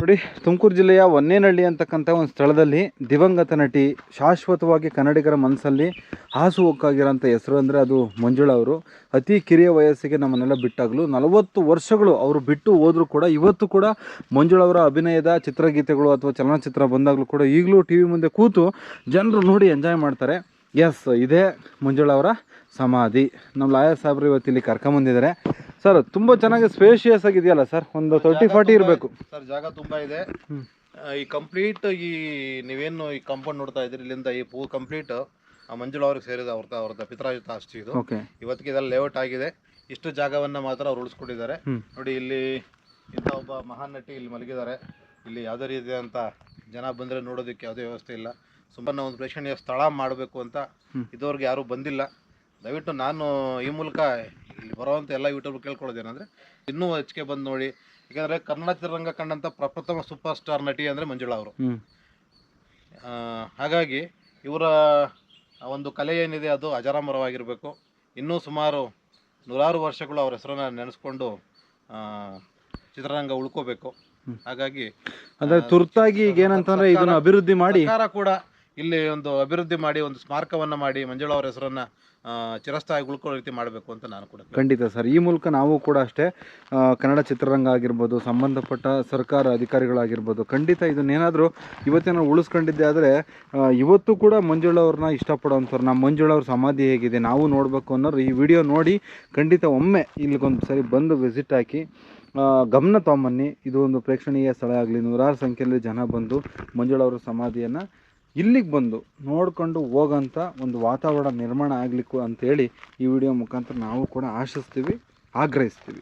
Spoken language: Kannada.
ನೋಡಿ, ತುಮಕೂರು ಜಿಲ್ಲೆಯ ಹೊನ್ನೇನಹಳ್ಳಿ ಅಂತಕ್ಕಂಥ ಒಂದು ಸ್ಥಳದಲ್ಲಿ ದಿವಂಗತ ನಟಿ ಶಾಶ್ವತವಾಗಿ ಕನ್ನಡಿಗರ ಮನಸ್ಸಲ್ಲಿ ಹಾಸುಹೊಕ್ಕಾಗಿರೋಂಥ ಹೆಸರು ಅಂದರೆ ಅದು ಮಂಜುಳಾ ಅವರು. ಅತಿ ಕಿರಿಯ ವಯಸ್ಸಿಗೆ ನಮ್ಮನ್ನೆಲ್ಲ ಬಿಟ್ಟಾಗಲೂ 40 ವರ್ಷಗಳು ಅವರು ಬಿಟ್ಟು ಹೋದರೂ ಕೂಡ ಇವತ್ತು ಕೂಡ ಮಂಜುಳಾ ಅವರ ಅಭಿನಯದ ಚಿತ್ರಗೀತೆಗಳು ಅಥವಾ ಚಲನಚಿತ್ರ ಬಂದಾಗಲೂ ಕೂಡ ಈಗಲೂ ಟಿ ವಿ ಮುಂದೆ ಕೂತು ಜನರು ನೋಡಿ ಎಂಜಾಯ್ ಮಾಡ್ತಾರೆ. ಎಸ್, ಇದೇ ಮಂಜುಳಾ ಅವರ ಸಮಾಧಿ. ನಮ್ಮ ಲಾಯರ್ ಸಾಹೇಬ್ರು ಇವತ್ತು ಇಲ್ಲಿ ಕರ್ಕೊಂಬಂದಿದ್ದಾರೆ. ಸರ್, ತುಂಬ ಚೆನ್ನಾಗಿ ಸ್ಪೇಷಿಯಸ್ ಆಗಿದೆಯಲ್ಲ ಸರ್? ಒಂದು 30-40 ಇರಬೇಕು ಸರ್. ಜಾಗ ತುಂಬ ಇದೆ. ಈ ಕಂಪ್ಲೀಟ್ ನೀವೇನು ಈ ಕಾಂಪೌಂಡ್ ನೋಡ್ತಾ ಇದ್ದೀರಿ, ಇಲ್ಲಿಂದ ಈ ಕಂಪ್ಲೀಟ್ ಮಂಜುಳಾ ಅವ್ರಿಗೆ ಸೇರಿದ ಅವ್ರದ್ದು ಪಿತ್ರಾಜಿತ ಆಸ್ತಿ ಇದು. ಇವತ್ತಿಗೆ ಇದೆಲ್ಲ ಲೇಔಟ್ ಆಗಿದೆ. ಇಷ್ಟು ಜಾಗವನ್ನು ಮಾತ್ರ ಅವ್ರು ಉಳಿಸ್ಕೊಂಡಿದ್ದಾರೆ. ನೋಡಿ, ಇಲ್ಲಿ ಇಂಥ ಒಬ್ಬ ಮಹಾನ್ ನಟಿ ಇಲ್ಲಿ ಮಲಗಿದ್ದಾರೆ. ಇಲ್ಲಿ ಯಾವುದೇ ರೀತಿಯಾದಂಥ ಜನ ಬಂದರೆ ನೋಡೋದಕ್ಕೆ ಯಾವುದೇ ವ್ಯವಸ್ಥೆ ಇಲ್ಲ. ಸುಮ್ಮನೆ ಒಂದು ಪ್ರೇಕ್ಷಣೀಯ ಸ್ಥಳ ಮಾಡಬೇಕು ಅಂತ ಇದುವರೆಗೆ ಯಾರೂ ಬಂದಿಲ್ಲ. ದಯವಿಟ್ಟು ನಾನು ಈ ಮೂಲಕ ಇಲ್ಲಿ ಬರುವಂಥ ಎಲ್ಲ ಯೂಟ್ಯೂಬ್ ಕೇಳ್ಕೊಳ್ಳೋದೇನೆಂದರೆ ಇನ್ನೂ ಹೆಚ್ಚಿಗೆ ಬಂದು ನೋಡಿ. ಯಾಕೆಂದರೆ ಕನ್ನಡ ಚಿತ್ರರಂಗ ಕಂಡಂಥ ಪ್ರಪ್ರಥಮ ಸೂಪರ್ ಸ್ಟಾರ್ ನಟಿ ಅಂದರೆ ಮಂಜುಳಾ ಅವರು. ಹಾಗಾಗಿ ಇವರ ಒಂದು ಕಲೆ ಏನಿದೆ ಅದು ಅಜರಾಮರವಾಗಿರಬೇಕು. ಇನ್ನೂ ಸುಮಾರು 100 ವರ್ಷಗಳು ಅವ್ರ ಹೆಸರನ್ನು ನೆನೆಸ್ಕೊಂಡು ಚಿತ್ರರಂಗ ಉಳ್ಕೋಬೇಕು. ಹಾಗಾಗಿ ಅಂದರೆ ತುರ್ತಾಗಿ ಈಗ ಏನಂತಂದರೆ ಇದನ್ನು ಅಭಿವೃದ್ಧಿ ಮಾಡಿ ಸರ್ಕಾರ ಕೂಡ ಇಲ್ಲಿ ಒಂದು ಅಭಿವೃದ್ಧಿ ಮಾಡಿ ಒಂದು ಸ್ಮಾರಕವನ್ನು ಮಾಡಿ ಮಂಜುಳಾ ಅವರ ಹೆಸರನ್ನು ಚಿರಸ್ಥಾಯಿ ಉಳ್ಕೊಳ್ಳೋ ರೀತಿ ಮಾಡಬೇಕು ಅಂತ ನಾನು ಕೂಡ. ಖಂಡಿತ ಸರ್. ಈ ಮೂಲಕ ನಾವು ಕೂಡ ಅಷ್ಟೇ ಕನ್ನಡ ಚಿತ್ರರಂಗ ಆಗಿರ್ಬೋದು, ಸಂಬಂಧಪಟ್ಟ ಸರ್ಕಾರ ಅಧಿಕಾರಿಗಳಾಗಿರ್ಬೋದು, ಖಂಡಿತ ಇದನ್ನೇನಾದರೂ ಇವತ್ತೇನೋ ಉಳಿಸ್ಕೊಂಡಿದ್ದೆ ಆದರೆ ಇವತ್ತು ಕೂಡ ಮಂಜುಳಾ ಅವ್ರನ್ನ ಇಷ್ಟಪಡೋವಂಥವ್ರು, ನಮ್ಮ ಮಂಜುಳಾ ಅವ್ರ ಸಮಾಧಿ ಹೇಗಿದೆ ನಾವು ನೋಡಬೇಕು ಅನ್ನೋರು ಈ ವಿಡಿಯೋ ನೋಡಿ ಖಂಡಿತ ಒಮ್ಮೆ ಇಲ್ಲಿಗೊಂದು ಸರಿ ಬಂದು ವಿಸಿಟ್ ಹಾಕಿ ಗಮನ ತೊಗೊಂಬನ್ನಿ. ಇದು ಒಂದು ಪ್ರೇಕ್ಷಣೀಯ ಸ್ಥಳ ಆಗಲಿ. 100 ಸಂಖ್ಯೆಯಲ್ಲಿ ಜನ ಬಂದು ಮಂಜುಳಾ ಅವರ ಸಮಾಧಿಯನ್ನು ಇಲ್ಲಿಗೆ ಬಂದು ನೋಡಿಕೊಂಡು ಹೋಗೋಂಥ ಒಂದು ವಾತಾವರಣ ನಿರ್ಮಾಣ ಆಗಲಿಕ್ಕೂ ಅಂತೇಳಿ ಈ ವಿಡಿಯೋ ಮುಖಾಂತರ ನಾವು ಕೂಡ ಆಶಿಸ್ತೀವಿ, ಆಗ್ರಹಿಸ್ತೀವಿ.